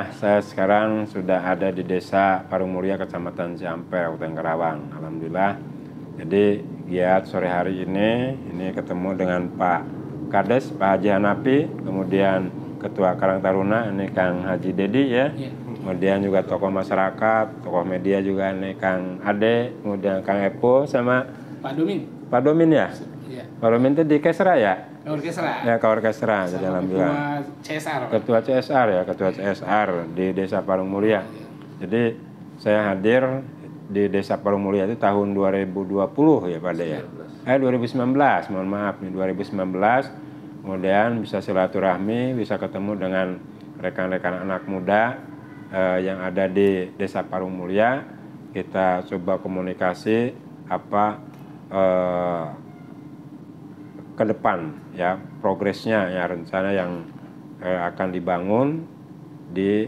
Alhamdulillah saya sekarang sudah ada di Desa Parungmulya, Kecamatan Ciampea, Kabupaten Karawang. Alhamdulillah. Jadi giat sore hari ini ketemu dengan Pak Kades, Pak Haji Hanafi, kemudian Ketua Karang Taruna ini Kang Haji Dedi ya. Kemudian juga tokoh masyarakat, tokoh media juga ini Kang Ade, kemudian Kang Epo sama Pak Domin. Pak Domin ya? Iya. Pak Domin itu di Kesra ya? Orkestra. Ya, ke orkestra. Jadi alhamdulillah. Ketua CSR. Ketua CSR ya, Ketua CSR di Desa Parungmulya. Jadi saya hadir di Desa Parungmulya itu tahun 2020 ya Pak De ya. 2019, mohon maaf nih 2019. Kemudian bisa silaturahmi, bisa ketemu dengan rekan-rekan anak muda yang ada di Desa Parungmulya. Kita coba komunikasi apa ke depan ya, progresnya ya, rencana yang akan dibangun di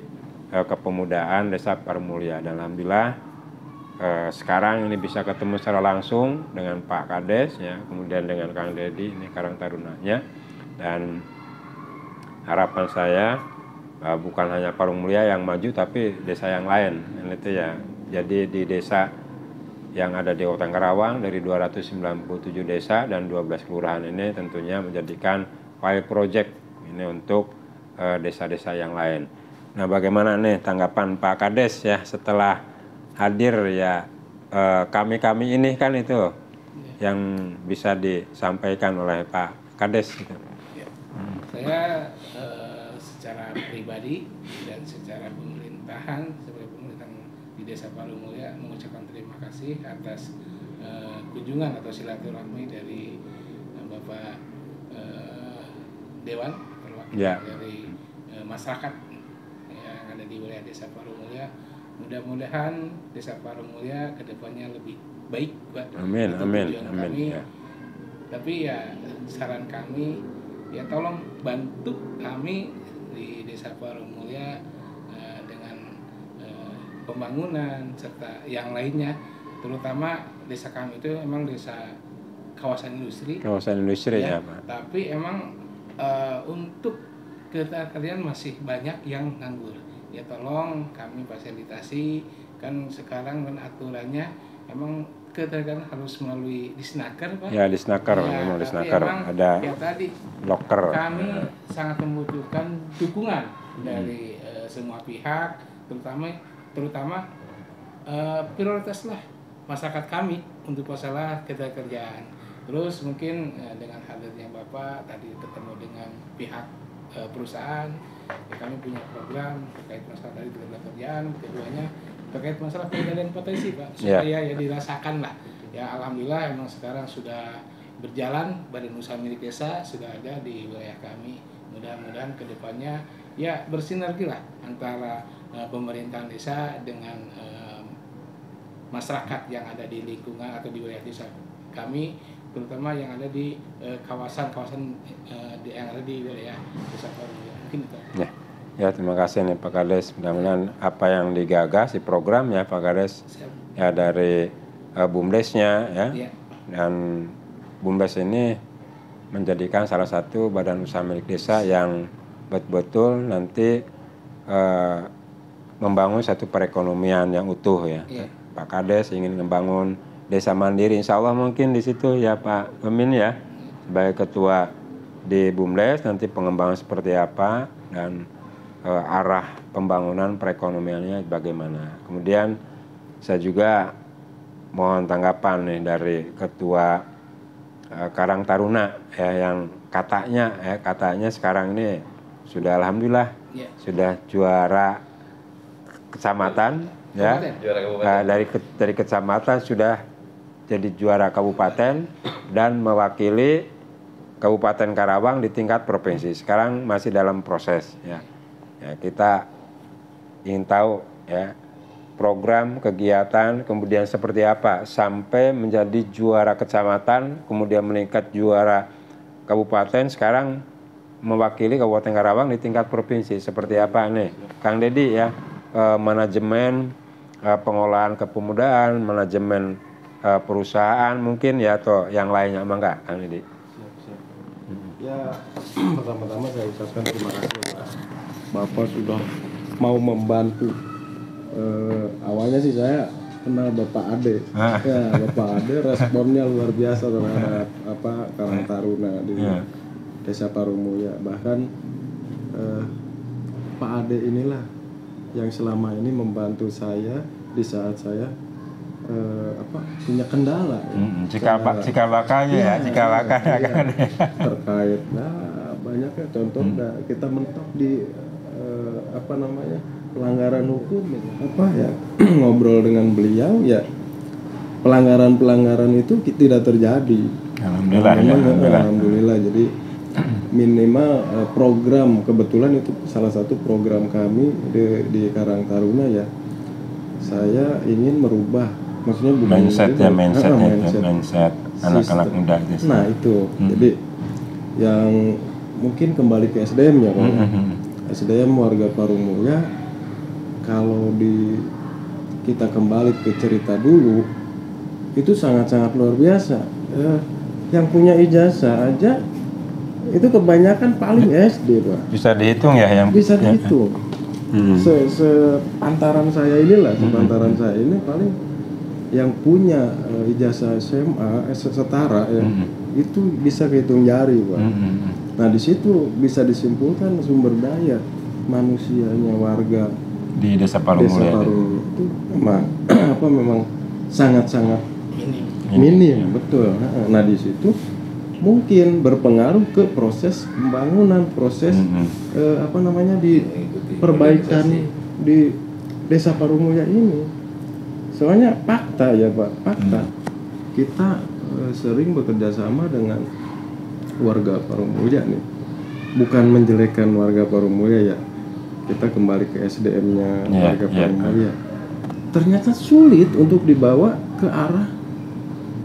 kepemudaan Desa Parungmulya. Dan alhamdulillah sekarang ini bisa ketemu secara langsung dengan Pak Kades ya, kemudian dengan Kang Dedi ini Karang Tarunanya. Dan harapan saya bukan hanya Parungmulya yang maju tapi desa yang lain itu ya. Jadi di desa yang ada di Kabupaten Karawang dari 297 desa dan 12 kelurahan ini tentunya menjadikan pilot project ini untuk desa-desa yang lain. Nah, bagaimana nih tanggapan Pak Kades ya setelah hadir ya, kami ini kan itu yang bisa disampaikan oleh Pak Kades gitu. Ya. Saya secara pribadi dan secara pemerintahan sebagai pemerintahan di Desa Parungmulya mengucapkan terima kasih atas kunjungan atau silaturahmi dari Bapak Dewan perwakilan dari masyarakat yang ada di wilayah Desa Parungmulya. Mudah-mudahan Desa Parungmulya kedepannya lebih baik, Pak. Amin, amin, amin. Kami. Ya. Tapi ya saran kami ya tolong bantu kami di Desa Parungmulya pembangunan serta yang lainnya, terutama desa kami itu emang desa kawasan industri. Kawasan industri ya, Pak. Tapi emang untuk kalian masih banyak yang nganggur. Ya tolong kami fasilitasi, kan sekarang kan aturannya emang keterkadang harus melalui disnaker, Pak. Ya, disnaker, ya, memang disnaker ada ya tadi loker. Kami sangat membutuhkan dukungan dari semua pihak, terutama prioritaslah masyarakat kami untuk masalah ketenagakerjaan. Terus mungkin dengan hadirnya Bapak tadi ketemu dengan pihak perusahaan, ya kami punya program terkait masalah tadi ketenagakerjaan. Keduanya terkait masalah pengendalian potensi, Pak, supaya ya dirasakan lah. Ya alhamdulillah emang sekarang sudah berjalan, badan usaha milik desa sudah ada di wilayah kami. Mudah-mudahan kedepannya ya bersinergi lah antara pemerintahan desa dengan masyarakat yang ada di lingkungan atau di wilayah desa kami, terutama yang ada di kawasan-kawasan yang ada di wilayah Desa Parungmulya. Mungkin itu. Ya, terima kasih nih Pak Kades. Mudah-mudahan apa yang digagas di program ya Pak Kades ya dari BUMDesnya ya. Dan BUMDes ini menjadikan salah satu badan usaha milik desa yang betul-betul nanti membangun satu perekonomian yang utuh ya. Pak Kades ingin membangun desa mandiri, insya Allah mungkin di situ ya Pak Domin ya, sebagai ketua di BUMDes nanti pengembangan seperti apa dan arah pembangunan perekonomiannya bagaimana. Kemudian saya juga mohon tanggapan nih dari ketua Karang Taruna ya, yang katanya sekarang ini sudah alhamdulillah sudah juara kecamatan ya, dari kecamatan sudah jadi juara kabupaten dan mewakili Kabupaten Karawang di tingkat provinsi. Sekarang masih dalam proses ya. Ya, kita ingin tahu ya program kegiatan kemudian seperti apa sampai menjadi juara kecamatan, kemudian meningkat juara kabupaten, sekarang mewakili Kabupaten Karawang di tingkat provinsi. Seperti apa nih Kang Dedi ya, manajemen pengolahan kepemudaan, manajemen perusahaan mungkin ya, atau yang lainnya, enggak Kang Dedi? Ya, pertama-tama saya ucapkan terima kasih Pak. Bapak sudah mau membantu. Awalnya sih saya kenal Bapak Ade. Ya, Bapak Ade responnya luar biasa terhadap Karang Taruna di Desa Parungmuya. Bahkan Pak Ade inilah yang selama ini membantu saya di saat saya punya kendala. Cikal-bakalnya terkait banyaknya contoh kita mentok di pelanggaran hukum ngobrol dengan beliau ya, pelanggaran itu tidak terjadi. Alhamdulillah. Jadi minimal program, kebetulan itu salah satu program kami di Karang Taruna ya, saya ingin merubah, maksudnya bukan mindset anak-anak muda. Nah itu jadi yang mungkin kembali ke SDM ya Pak. SDM warga Parungmuya, kalau kita kembali ke cerita dulu itu sangat-sangat luar biasa. Yang punya ijazah aja itu kebanyakan paling SD Pak. Bisa dihitung ya yang bisa dihitung. Sepantaran saya inilah, sepantaran saya ini paling yang punya ijazah SMA setara ya, itu bisa kehitung jari Pak. Nah di situ bisa disimpulkan sumber daya manusianya warga di Desa Parungmuya itu memang sangat-sangat minim, betul. Nah di situ mungkin berpengaruh ke proses pembangunan, proses di perbaikan di Desa Parungmuya ini. Soalnya fakta ya Pak, fakta kita sering bekerja sama dengan warga Parungmuya nih. Bukan menjelekkan warga Parungmuya ya, kita kembali ke SDM-nya warga Parungmuya. Ternyata sulit untuk dibawa ke arah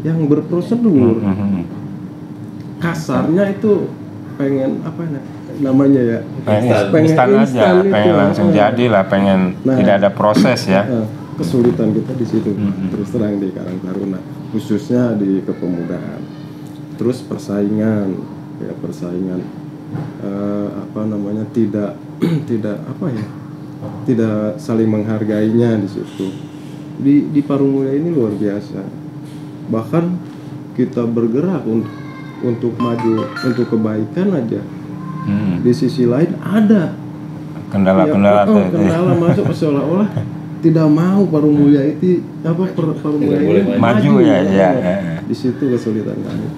yang berprosedur. Kasarnya itu pengen namanya ya, pengen instan langsung jadi lah, pengen tidak ada proses ya. Kesulitan kita di situ, terus terang di Karang Taruna, khususnya di kepemudaan. Terus persaingan tidak saling menghargainya di situ. Di Parungmuya ini luar biasa. Bahkan kita bergerak untuk maju, untuk kebaikan aja. Di sisi lain ada kendala masuk seolah-olah tidak mau Parungmuya itu Parungmuya ini maju ya. Di situ kesulitan kami.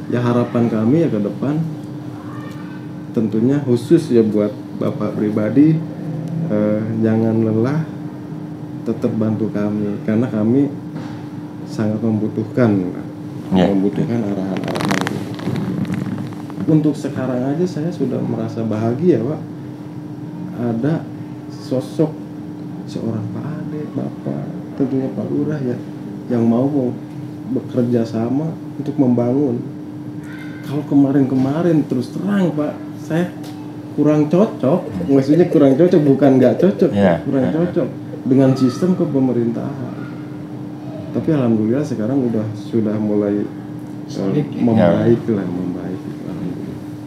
Ya harapan kami ya ke depan tentunya khusus ya buat Bapak pribadi, jangan lelah, tetap bantu kami karena kami sangat membutuhkan arahan-arahan. Untuk sekarang aja saya sudah merasa bahagia Pak, ada sosok seorang Pak Ade, Bapak, tentunya Pak Lurah ya, yang mau bekerja sama untuk membangun. Kalau kemarin terus terang Pak, saya kurang cocok, maksudnya kurang cocok, bukan nggak cocok, kurang cocok dengan sistem kepemerintahan. Tapi alhamdulillah sekarang sudah mulai membaik.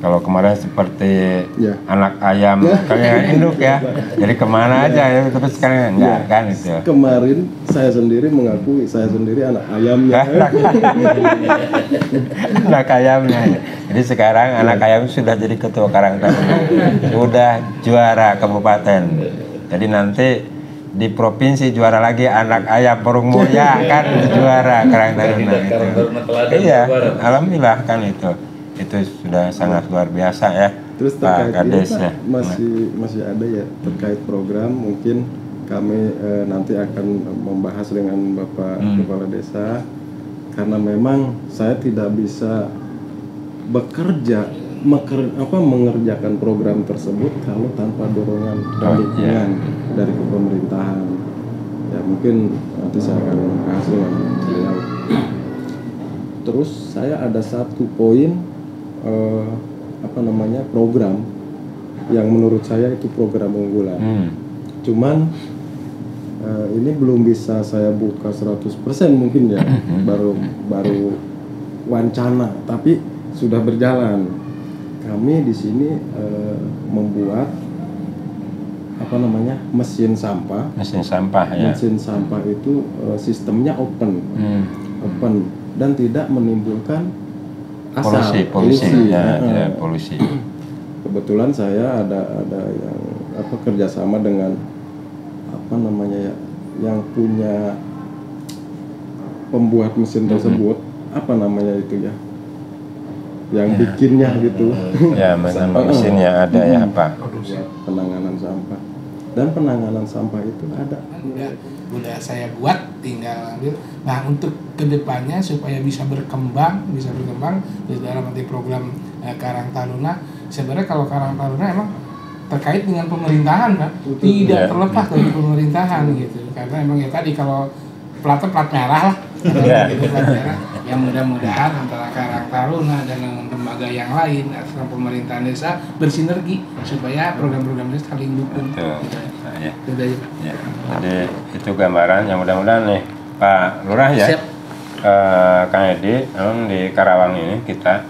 Kalau kemarin seperti anak ayam kayak induk ya, jadi kemana aja ya, terus sekarang enggak kan itu. Kemarin saya sendiri mengakui saya sendiri anak ayamnya. Anak ayamnya. Jadi sekarang anak ayam sudah jadi ketua Karang Taruna, sudah juara kabupaten. Jadi nanti di provinsi juara lagi anak ayam Parungmuya kan juara Karang Taruna itu. Iya, alhamdulillah kan itu sudah sangat luar biasa ya. Terus terkait ini Pak, masih ada ya terkait program, mungkin kami nanti akan membahas dengan Bapak Kepala Desa, karena memang saya tidak bisa mengerjakan program tersebut kalau tanpa dorongan dan dukungan dari pemerintahan. Ya mungkin nanti saya akan bahas dengan beliau. Terus saya ada satu poin program yang menurut saya itu program unggulan. Cuman ini belum bisa saya buka 100% mungkin ya, baru wacana, tapi sudah berjalan. Kami di sini membuat apa namanya, mesin sampah. Mesin sampah ya. Mesin sampah itu sistemnya open, open dan tidak menimbulkan asap, polusi ya, polusi. Kebetulan saya ada yang kerjasama dengan apa namanya ya, yang punya pembuat mesin tersebut, apa namanya itu ya, yang bikinnya gitu. Ya, mesinnya ada ya Pak. Penanganan sampah. Dan penanganan sampah itu ada. Udah saya buat, tinggal ambil. Nah, untuk kedepannya supaya bisa berkembang di dalam nanti program Karang Taruna. Sebenarnya kalau Karang Taruna emang terkait dengan pemerintahan, Pak. Tidak terlepas dari pemerintahan gitu. Karena emang ya tadi kalau plat merah lah. Plat merah. Yang mudah-mudahan antara Karang Taruna dan lembaga yang lain atau pemerintahan desa bersinergi supaya program-program ini saling dukung. Ya. Ya. Jadi itu gambaran yang mudah-mudahan nih Pak Lurah ya. Siap. Kang Edi, memang di Karawang ini kita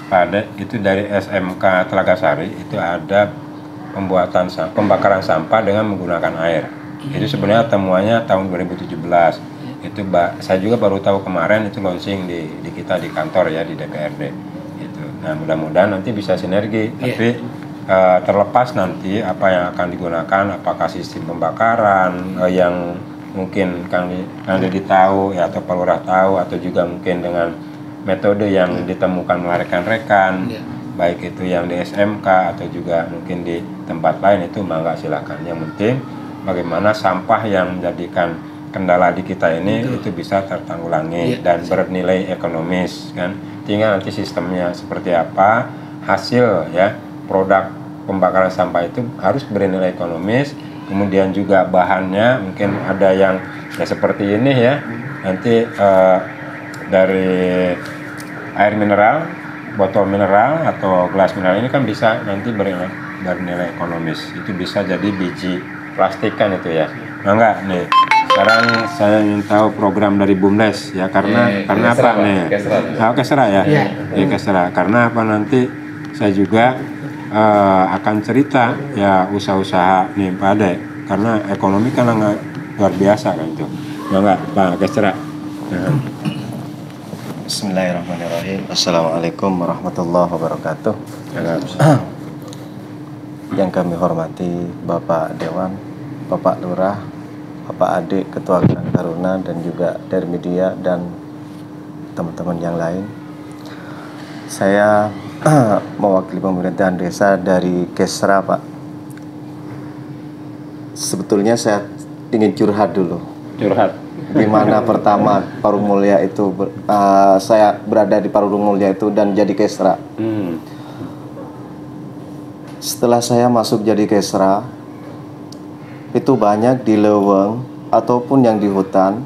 pada itu dari SMK Telaga Sari itu ada pembakaran sampah dengan menggunakan air. Itu sebenarnya temuannya tahun 2017. Itu saya juga baru tahu kemarin, itu launching di kita di kantor ya, di DPRD itu. Nah, mudah-mudahan nanti bisa sinergi. Tapi terlepas nanti apa yang akan digunakan, apakah sistem pembakaran yang mungkin Kang Dedi tahu ya, atau Pak Lurah tahu, atau juga mungkin dengan metode yang ditemukan oleh rekan-rekan, baik itu yang di SMK atau juga mungkin di tempat lain, itu mangga silakan. Yang penting bagaimana sampah yang menjadikan kendala di kita ini itu bisa tertanggulangi dan bernilai ekonomis kan. Tinggal nanti sistemnya seperti apa, hasil ya produk pembakaran sampah itu harus bernilai ekonomis. Kemudian juga bahannya mungkin ada yang ya seperti ini ya, nanti dari air mineral, botol mineral atau gelas mineral ini kan bisa nanti bernilai ekonomis. Itu bisa jadi biji plastik kan itu ya. Nah enggak nih, sekarang saya ingin tahu program dari BUMDes ya, karena apa nih? Kesra ya? Iya Kesra. Karena apa, nanti saya juga akan cerita ya usaha-usaha nih Pak Ade, karena ekonomi kan luar biasa kan itu. Enggak Pak Kesra. Bismillahirrahmanirrahim. Assalamualaikum warahmatullahi wabarakatuh. Yang kami hormati Bapak Dewan, Bapak Lurah, Bapak Ade, Ketua Karang Taruna, dan juga dari media dan teman-teman yang lain. Saya mewakili pemerintahan desa dari Kesra, Pak. Sebetulnya saya ingin curhat dulu. Curhat. Di mana pertama Parung Mulya itu saya berada di Parung Mulya itu dan jadi Kesra. Setelah saya masuk jadi Kesra, itu banyak di leweng ataupun yang di hutan.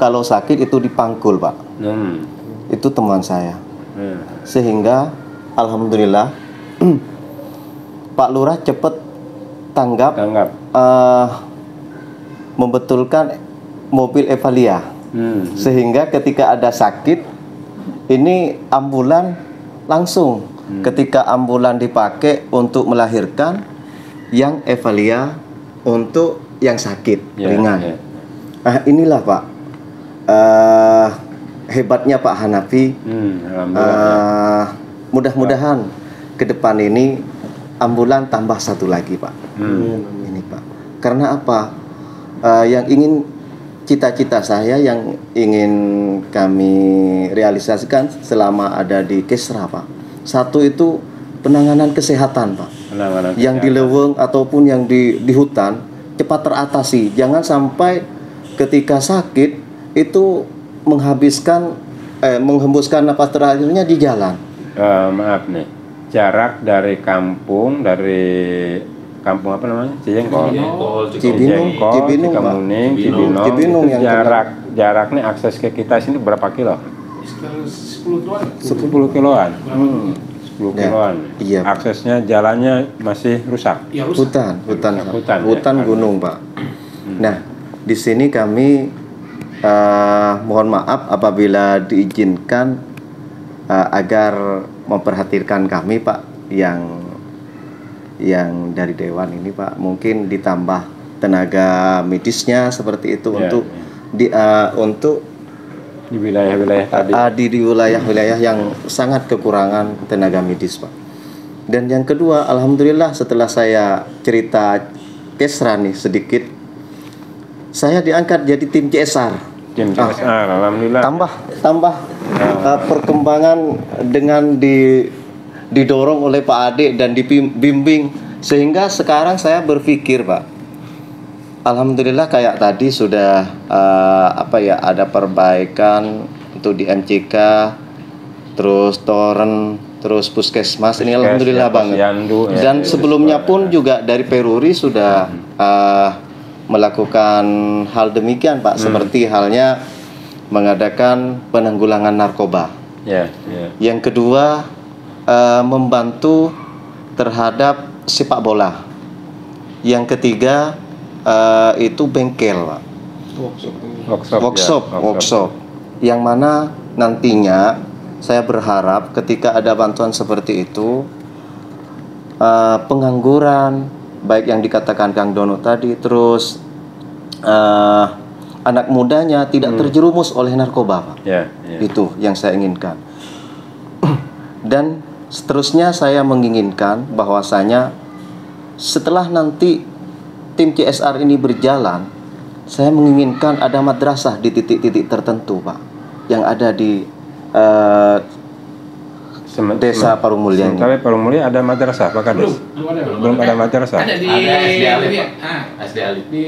Kalau sakit itu dipangkul, Pak. Itu teman saya. Sehingga alhamdulillah Pak Lurah cepat tanggap. Membetulkan mobil Evalia. Sehingga ketika ada sakit ini ambulan langsung. Ketika ambulan dipakai untuk melahirkan, yang Evalia untuk yang sakit ringan. Nah inilah Pak hebatnya Pak Hanafi. Mudah-mudahan ke depan ini ambulan tambah satu lagi Pak. Ini Pak. Karena apa? Yang ingin cita-cita saya yang ingin kami realisasikan selama ada di Kesra Pak. Satu itu penanganan kesehatan Pak. Yang di leweng ataupun yang di hutan cepat teratasi. Jangan sampai ketika sakit itu menghembuskan napas terakhirnya di jalan. Maaf nih, jarak dari kampung apa namanya? Cibinong, Cikamuning, Cibinong, jaraknya akses ke kita sini berapa kilo? 10 kiloan. 10 kiloan. Iya. Aksesnya jalannya masih rusak. Ya, rusak. Hutan gunung, Pak. Nah, di sini kami mohon maaf apabila diizinkan agar memperhatikan kami, Pak, yang yang dari Dewan ini Pak, mungkin ditambah tenaga medisnya seperti itu untuk untuk di wilayah-wilayah tadi. Di wilayah-wilayah yang sangat kekurangan tenaga medis Pak. Dan yang kedua, alhamdulillah setelah saya cerita Kesra nih sedikit, saya diangkat jadi tim CSR. Tim CSR, alhamdulillah. Tambah perkembangan dengan didorong oleh Pak Ade dan dibimbing, sehingga sekarang saya berpikir Pak, alhamdulillah kayak tadi sudah ada perbaikan untuk di MCK, terus Toren, terus Puskesmas ini alhamdulillah banget. Dan sebelumnya pun juga dari Peruri sudah melakukan hal demikian Pak, seperti halnya mengadakan penanggulangan narkoba. Yang kedua, membantu terhadap sepak bola. Yang ketiga itu bengkel Pak. Workshop. Yang mana nantinya saya berharap ketika ada bantuan seperti itu, pengangguran baik yang dikatakan Kang Dono tadi, terus anak mudanya tidak terjerumus oleh narkoba Pak. Itu yang saya inginkan. Dan seterusnya saya menginginkan bahwasanya setelah nanti tim CSR ini berjalan, saya menginginkan ada madrasah di titik-titik tertentu Pak, yang ada di Desa Parumulya ini. Sementara Parumulya ada madrasah Pak Kades? Belum ada madrasah. Ada di SD Ali. Di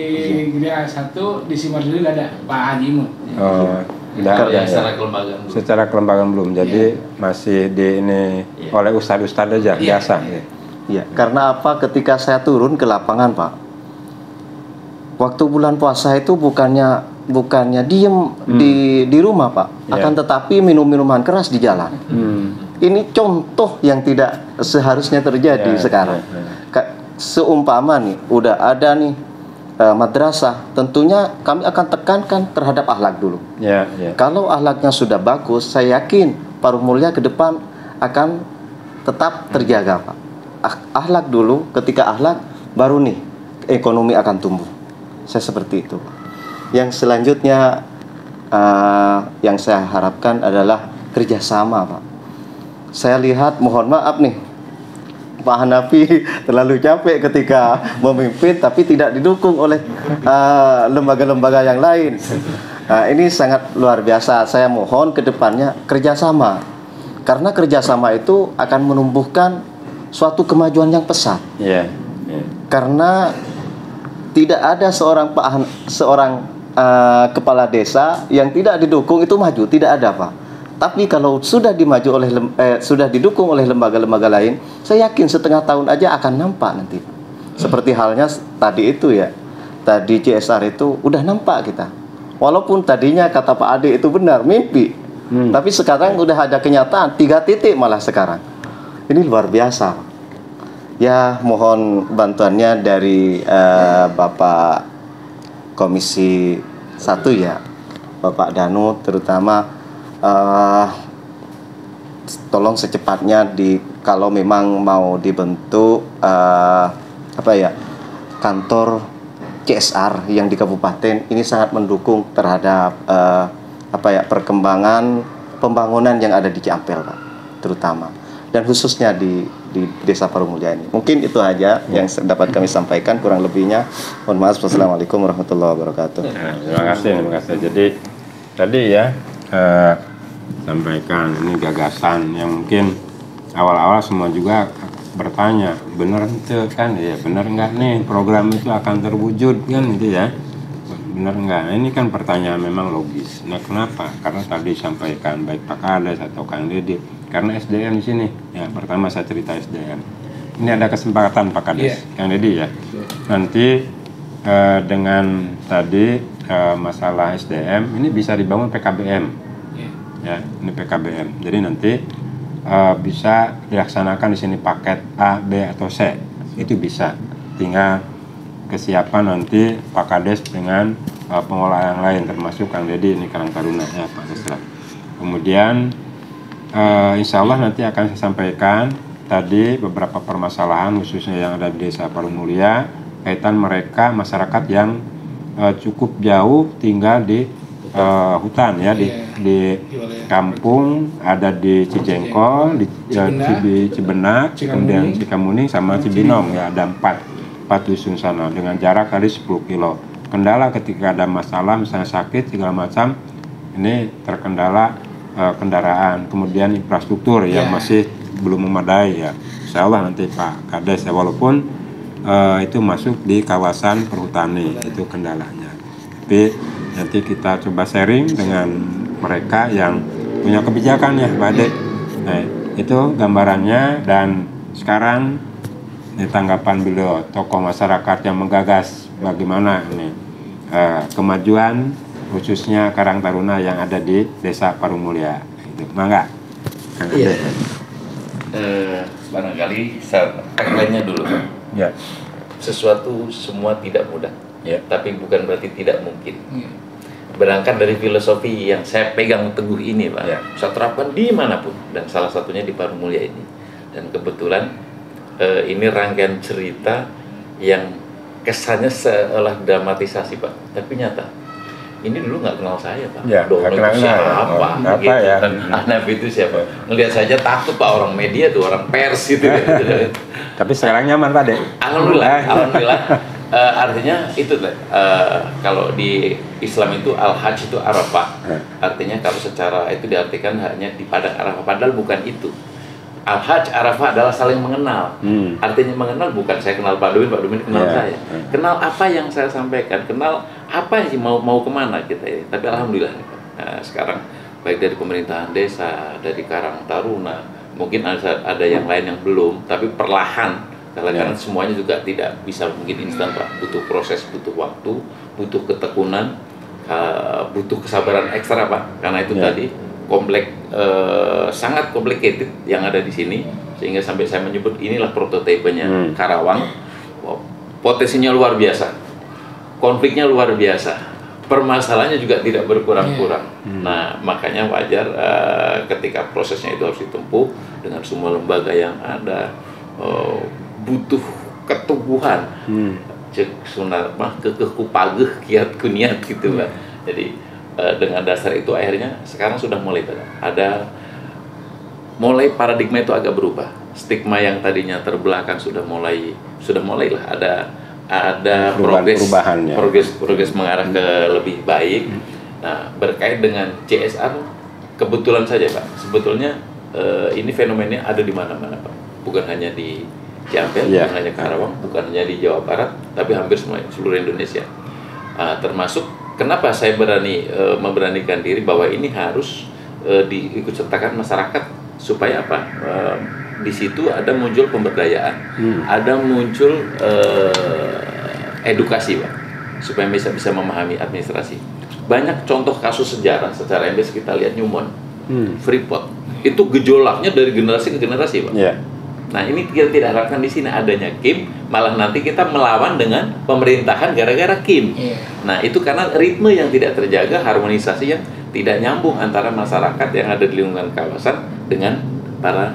Geria 1 di Simardili nggak ada Pak Haji Mun. Secara kelembagaan belum. Jadi masih di ini oleh ustadz-ustadz aja biasa. Iya, karena apa? Ketika saya turun ke lapangan Pak, waktu bulan puasa itu bukannya diem di rumah Pak, akan tetapi minum minuman keras di jalan. Ini contoh yang tidak seharusnya terjadi sekarang. Seumpama nih udah ada nih madrasah, tentunya kami akan tekankan terhadap akhlak dulu. Kalau akhlaknya sudah bagus, saya yakin Parumulya ke depan akan tetap terjaga Pak. Akhlak dulu, ketika akhlak baru nih ekonomi akan tumbuh. Saya seperti itu. Yang selanjutnya yang saya harapkan adalah kerjasama Pak. Saya lihat, mohon maaf nih, Pak Hanafi terlalu capek ketika memimpin tapi tidak didukung oleh lembaga-lembaga yang lain. Ini sangat luar biasa. Saya mohon ke depannya kerjasama, karena kerjasama itu akan menumbuhkan suatu kemajuan yang pesat. Karena tidak ada seorang kepala desa yang tidak didukung itu maju, tidak ada Pak. Tapi kalau sudah sudah didukung oleh lembaga-lembaga lain, saya yakin setengah tahun aja akan nampak nanti. Seperti halnya tadi itu ya, tadi CSR itu udah nampak kita. Walaupun tadinya kata Pak Ade itu benar, mimpi. Tapi sekarang udah ada kenyataan, 3 titik malah sekarang. Ini luar biasa. Ya, mohon bantuannya dari Bapak Komisi 1 ya, Bapak Danu terutama, tolong secepatnya kalau memang mau dibentuk kantor CSR yang di kabupaten ini sangat mendukung terhadap perkembangan pembangunan yang ada di Ciampel Pak, terutama dan khususnya di Desa Parumulya ini. Mungkin itu aja yang dapat kami sampaikan, kurang lebihnya mohon maaf. Wassalamualaikum warahmatullahi wabarakatuh. Terima kasih. Jadi tadi ya sampaikan ini gagasan yang mungkin awal-awal semua juga bertanya, bener itu kan ya, bener nggak nih program itu akan terwujud kan gitu ya, bener nggak? Ini kan pertanyaan memang logis. Nah kenapa? Karena tadi sampaikan baik Pak Kades atau Kang Deddy, karena SDM di sini ya. Pertama saya cerita SDM. Ini ada kesempatan Pak Kades, Kang Deddy ya. Nanti dengan tadi masalah SDM ini bisa dibangun PKBM. Ya, ini PKBM. Jadi nanti bisa dilaksanakan di sini paket A, B atau C. Itu bisa. Tinggal kesiapan nanti Pak Kades dengan pengelola yang lain, termasuk Kang Deddy ini Karang Taruna ya Pak Desra. Kemudian insya Allah nanti akan saya sampaikan tadi beberapa permasalahan khususnya yang ada di Desa Parumulia kaitan mereka masyarakat yang cukup jauh tinggal di hutan ya, di kampung, ada di Cijengkol, di Cibenak, kemudian Cikamuning sama Cibinong ya, ada 4 dusun sana dengan jarak kali 10 kilo. Kendala ketika ada masalah misalnya sakit segala macam, ini terkendala kendaraan, kemudian infrastruktur yang masih belum memadai ya. Insya Allah nanti Pak Kades ya, walaupun itu masuk di kawasan perhutani, itu kendalanya. Tapi nanti kita coba sharing dengan mereka yang punya kebijakan ya Pak Ade. Nah, itu gambarannya. Dan sekarang ini tanggapan beliau, tokoh masyarakat yang menggagas bagaimana ini kemajuan khususnya Karang Taruna yang ada di Desa Parumulia. Itu mangga. Iya. Barangkali tagline-nya dulu. Ya. Sesuatu semua tidak mudah. Ya. Tapi bukan berarti tidak mungkin. Berangkat dari filosofi yang saya pegang teguh ini, Pak. Ya. Saya terapkan dimanapun, dan salah satunya di Parumulia ini. Dan kebetulan ini rangkaian cerita yang kesannya seolah dramatisasi, Pak. Tapi nyata. Ini dulu nggak kenal saya, Pak. Ya, Dono itu siapa? Apa Gitu. ya? Dan Ahnaf itu siapa? Ngelihat saja takut, Pak, orang media tuh, orang pers gitu. Tapi sekarang nyaman Pak De. Alhamdulillah, alhamdulillah. Artinya itu kalau di Islam itu al-hajj itu Arafah. Artinya kalau secara itu diartikan hanya di padang Arafah, padahal bukan itu. Al-hajj Arafah adalah saling mengenal. Artinya mengenal bukan saya kenal Pak Dumin kenal saya. Kenal apa yang saya sampaikan, kenal apa yang mau kemana kita ini. Tapi alhamdulillah sekarang baik dari pemerintahan desa, dari Karang Taruna, mungkin ada yang lain yang belum, tapi perlahan. Karena semuanya juga tidak bisa mungkin instan, Pak. Butuh proses, butuh waktu, butuh ketekunan, butuh kesabaran ekstra, Pak. Karena itu tadi sangat complicated yang ada di sini, sehingga sampai saya menyebut inilah prototipenya Karawang. Potensinya luar biasa, konfliknya luar biasa, permasalahannya juga tidak berkurang-kurang. Nah, makanya wajar ketika prosesnya itu harus ditempuh dengan semua lembaga yang ada. Butuh ketubuhan, cek sunat mah kekupageh kiat kuniat gitu lah. Jadi dengan dasar itu akhirnya sekarang sudah mulai paradigma itu agak berubah. Stigma yang tadinya terbelakang sudah mulai lah ada progres mengarah ke lebih baik. Nah, berkait dengan CSR kebetulan saja, Pak. Sebetulnya ini fenomenanya ada di mana-mana, Pak. Bukan hanya di Ciampea, bukan hanya Karawang, bukan hanya di Jawa Barat, tapi hampir seluruh Indonesia. Termasuk kenapa saya memberanikan diri bahwa ini harus diikut sertakan masyarakat supaya apa? Di situ ada muncul pemberdayaan, ada muncul edukasi, Pak, supaya bisa memahami administrasi. Banyak contoh kasus sejarah secara empiris kita lihat Newmont, Freeport, itu gejolaknya dari generasi ke generasi, Pak. Nah, ini kita tidak harapkan di sini adanya KIM, malah nanti kita melawan dengan pemerintahan gara-gara KIM. Nah, itu karena ritme yang tidak terjaga, harmonisasi yang tidak nyambung antara masyarakat yang ada di lingkungan kawasan dengan para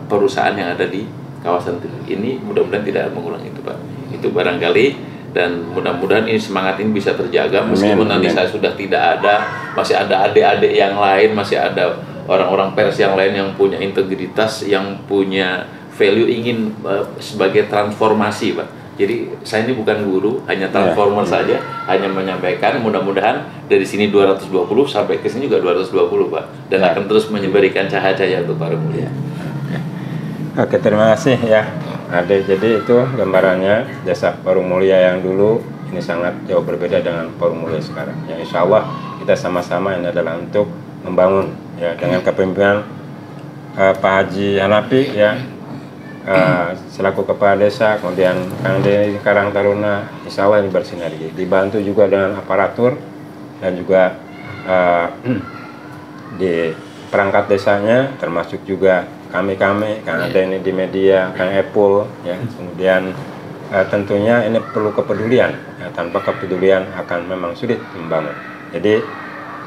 perusahaan yang ada di kawasan ini. Mudah-mudahan tidak mengulang itu, Pak. Itu barangkali, dan mudah-mudahan ini semangat ini bisa terjaga meskipun nanti saya sudah tidak ada, masih ada adik-adik yang lain, masih ada orang-orang pers yang lain yang punya integritas, yang punya value, ingin sebagai transformasi, Pak. Jadi saya ini bukan guru, hanya transformer saja, hanya menyampaikan. Mudah-mudahan dari sini 220 sampai ke sini juga 220, Pak, dan akan terus memberikan cahaya-cahaya untuk Parumulia. Oke, terima kasih ya Ade. Jadi itu gambarannya Desa Parumulia yang dulu ini sangat jauh berbeda dengan Parumulia sekarang. Yang insya Allah kita sama-sama ini adalah untuk membangun ya, dengan kepemimpinan Pak Haji Hanafi ya, selaku kepala desa, kemudian Kang Deni Karang Taruna, insya Allah ini bersinergi, dibantu juga dengan aparatur dan juga di perangkat desanya, termasuk juga kami Kang Deni di media, Kang Epul ya, kemudian tentunya ini perlu kepedulian ya, tanpa kepedulian akan memang sulit membangun. Jadi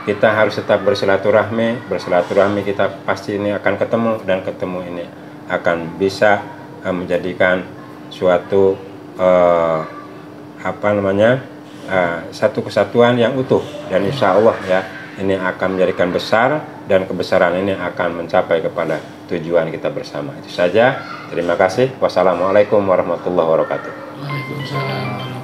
kita harus tetap bersilaturahmi kita pasti ini akan ketemu, dan ketemu ini akan bisa menjadikan suatu satu kesatuan yang utuh, dan insya Allah ya ini akan menjadikan besar, dan kebesaran ini akan mencapai kepada tujuan kita bersama. Itu saja, terima kasih. Wassalamualaikum warahmatullahi wabarakatuh. Waalaikumsalam.